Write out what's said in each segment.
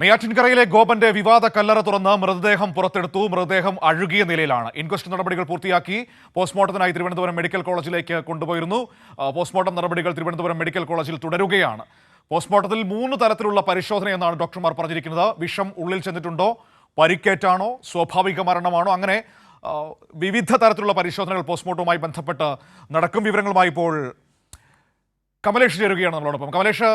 നെയ്യാറ്റിൻകരയിലെ ഗോപന്റെ വിവാദ കല്ലറ തുറന്ന് മൃതദേഹം പുറത്തെടുത്തു. മൃതദേഹം അഴുകിയ നിലയിലാണ്. ഇൻക്വസ്റ്റ് നടപടികൾ പൂർത്തിയാക്കി പോസ്റ്റ്മോർട്ടത്തിനായി തിരുവനന്തപുരം മെഡിക്കൽ കോളേജിലേക്ക് കൊണ്ടുപോയിരുന്നു. പോസ്റ്റ്മോർട്ടം നടപടികൾ തിരുവനന്തപുരം മെഡിക്കൽ കോളേജിൽ തുടരുകയാണ്. പോസ്റ്റ്മോർട്ടത്തിൽ 3 തരത്തിലുള്ള പരിശോധനയെന്നാണ് ഡോക്ടർമാർ പറഞ്ഞിരിക്കുന്നത്. വിഷം ഉള്ളിൽ ചെന്നിട്ടുണ്ടോ, പരിക്കേറ്റാണോ, സ്വാഭാവിക മരണമാണോ, അങ്ങനെ വിവിധ തരത്തിലുള്ള പരിശോധനകൾ പോസ്റ്റ്മോർട്ടവുമായി ബന്ധപ്പെട്ട് നടക്കും. വിവരങ്ങളുമായി ഇപ്പോൾ കമലേഷ് ചേരുകയാണ് നമ്മളോടൊപ്പം. കമലേഷ്,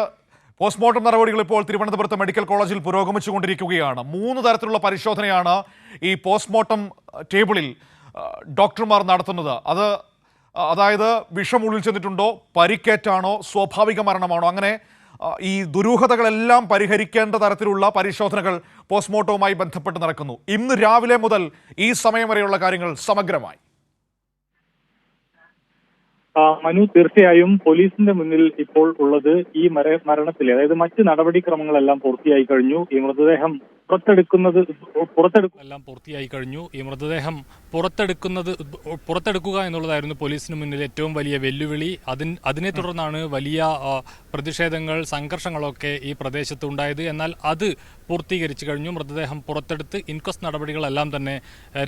പോസ്റ്റ്മോർട്ടം നടപടികൾ ഇപ്പോൾ തിരുവനന്തപുരത്ത് മെഡിക്കൽ കോളേജിൽ പുരോഗമിച്ചുകൊണ്ടിരിക്കുകയാണ്. 3 തരത്തിലുള്ള പരിശോധനയാണ് ഈ പോസ്റ്റ്മോർട്ടം ടേബിളിൽ ഡോക്ടർമാർ നടത്തുന്നത്. അതായത് വിഷം ഉള്ളിൽ ചെന്നിട്ടുണ്ടോ, പരിക്കേറ്റാണോ, സ്വാഭാവിക മരണമാണോ, അങ്ങനെ ഈ ദുരൂഹതകളെല്ലാം പരിഹരിക്കേണ്ട തരത്തിലുള്ള പരിശോധനകൾ പോസ്റ്റ്മോർട്ടവുമായി ബന്ധപ്പെട്ട് നടക്കുന്നു. ഇന്ന് രാവിലെ മുതൽ ഈ സമയം വരെയുള്ള കാര്യങ്ങൾ സമഗ്രമായി. മനു, തീർച്ചയായും പോലീസിന്റെ മുന്നിൽ ഇപ്പോൾ ഉള്ളത് ഈ മരണത്തിലെ, അതായത് മറ്റ് നടപടിക്രമങ്ങളെല്ലാം പൂർത്തിയായി കഴിഞ്ഞു. ഈ മൃതദേഹം പുറത്തെടുക്കുക എന്നുള്ളതായിരുന്നു പോലീസിന് മുന്നിൽ ഏറ്റവും വലിയ വെല്ലുവിളി. അതിനെ തുടർന്നാണ് വലിയ പ്രതിഷേധങ്ങൾ, സംഘർഷങ്ങളൊക്കെ ഈ പ്രദേശത്ത് ഉണ്ടായത്. എന്നാൽ അത് പൂർത്തീകരിച്ചു കഴിഞ്ഞു. മൃതദേഹം പുറത്തെടുത്ത് ഇൻക്വസ്റ്റ് നടപടികളെല്ലാം തന്നെ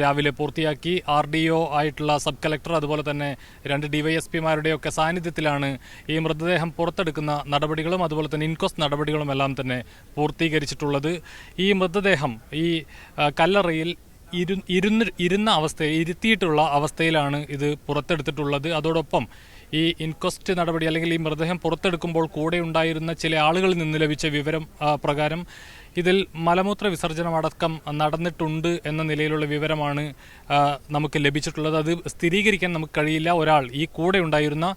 രാവിലെ പൂർത്തിയാക്കി. RDO ആയിട്ടുള്ള സബ് കളക്ടർ, അതുപോലെ തന്നെ 2 DYSPമാരുടെയൊക്കെ സാന്നിധ്യത്തിലാണ് ഈ മൃതദേഹം പുറത്തെടുക്കുന്ന നടപടികളും അതുപോലെ തന്നെ ഇൻക്വസ്റ്റ് നടപടികളും എല്ലാം തന്നെ പൂർത്തീകരിച്ചിട്ടുള്ളത്. ഈ മൃതദേഹം ഈ കല്ലറയിൽ ഇരുത്തിയിട്ടുള്ള അവസ്ഥയിലാണ് ഇത് പുറത്തെടുത്തിട്ടുള്ളത്. അതോടൊപ്പം ഈ ഇൻക്വസ്റ്റ് നടപടി അല്ലെങ്കിൽ ഈ മൃതദേഹം പുറത്തെടുക്കുമ്പോൾ കൂടെ ഉണ്ടായിരുന്ന ചില ആളുകളിൽ നിന്ന് ലഭിച്ച വിവരം പ്രകാരം ഇതിൽ മലമൂത്ര വിസർജനമടക്കം നടന്നിട്ടുണ്ട് എന്ന നിലയിലുള്ള വിവരമാണ് നമുക്ക് ലഭിച്ചിട്ടുള്ളത്. അത് സ്ഥിരീകരിക്കാൻ നമുക്ക് കഴിയില്ല. ഒരാൾ ഈ കൂടെ ഉണ്ടായിരുന്ന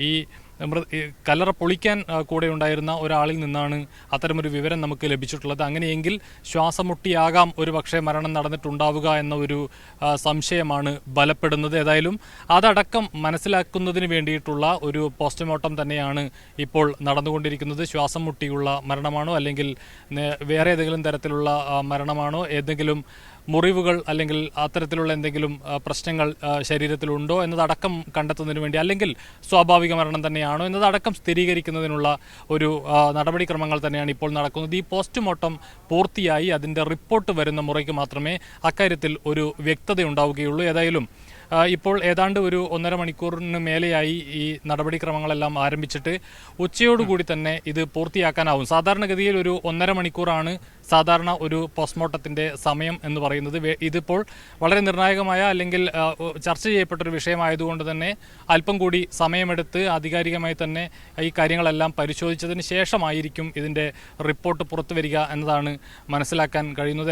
ഈ കല്ലറ പൊളിക്കാൻ കൂടെ ഉണ്ടായിരുന്ന ഒരാളിൽ നിന്നാണ് അത്തരമൊരു വിവരം നമുക്ക് ലഭിച്ചിട്ടുള്ളത്. അങ്ങനെയെങ്കിൽ ശ്വാസമുട്ടിയാകാം ഒരു പക്ഷേ മരണം നടന്നിട്ടുണ്ടാവുക എന്ന ഒരു സംശയമാണ് ബലപ്പെടുന്നത്. ഏതായാലും അതടക്കം മനസ്സിലാക്കുന്നതിന് വേണ്ടിയിട്ടുള്ള ഒരു പോസ്റ്റ്മോർട്ടം തന്നെയാണ് ഇപ്പോൾ നടന്നുകൊണ്ടിരിക്കുന്നത്. ശ്വാസം മുട്ടിയുള്ള മരണമാണോ, അല്ലെങ്കിൽ വേറെ ഏതെങ്കിലും തരത്തിലുള്ള മരണമാണോ, ഏതെങ്കിലും മുറിവുകൾ അല്ലെങ്കിൽ അത്തരത്തിലുള്ള എന്തെങ്കിലും പ്രശ്നങ്ങൾ ശരീരത്തിലുണ്ടോ എന്നതടക്കം കണ്ടെത്തുന്നതിന് വേണ്ടി, അല്ലെങ്കിൽ സ്വാഭാവിക മരണം തന്നെയാണോ എന്നതടക്കം സ്ഥിരീകരിക്കുന്നതിനുള്ള ഒരു നടപടിക്രമങ്ങൾ തന്നെയാണ് ഇപ്പോൾ നടക്കുന്നത്. ഈ പോസ്റ്റ്മോർട്ടം പൂർത്തിയായി അതിൻ്റെ റിപ്പോർട്ട് വരുന്ന മുറയ്ക്ക് മാത്രമേ അക്കാര്യത്തിൽ ഒരു വ്യക്തത ഉണ്ടാവുകയുള്ളൂ. ഏതായാലും ഇപ്പോൾ ഏതാണ്ട് ഒരു 1.5 മണിക്കൂറിന് മേലെയായി ഈ നടപടിക്രമങ്ങളെല്ലാം ആരംഭിച്ചിട്ട്. ഉച്ചയോടുകൂടി തന്നെ ഇത് പൂർത്തിയാക്കാനാവും. സാധാരണഗതിയിൽ ഒരു 1.5 മണിക്കൂറാണ് സാധാരണ ഒരു പോസ്റ്റ്മോർട്ടത്തിൻ്റെ സമയം എന്ന് പറയുന്നത്. ഇതിപ്പോൾ വളരെ നിർണായകമായ അല്ലെങ്കിൽ ചർച്ച ചെയ്യപ്പെട്ടൊരു വിഷയമായതുകൊണ്ട് തന്നെ അല്പം കൂടി സമയമെടുത്ത് ആധികാരികമായി തന്നെ ഈ കാര്യങ്ങളെല്ലാം പരിശോധിച്ചതിന് ശേഷമായിരിക്കും ഇതിൻ്റെ റിപ്പോർട്ട് പുറത്തു വരിക എന്നതാണ് മനസ്സിലാക്കാൻ കഴിയുന്നത്.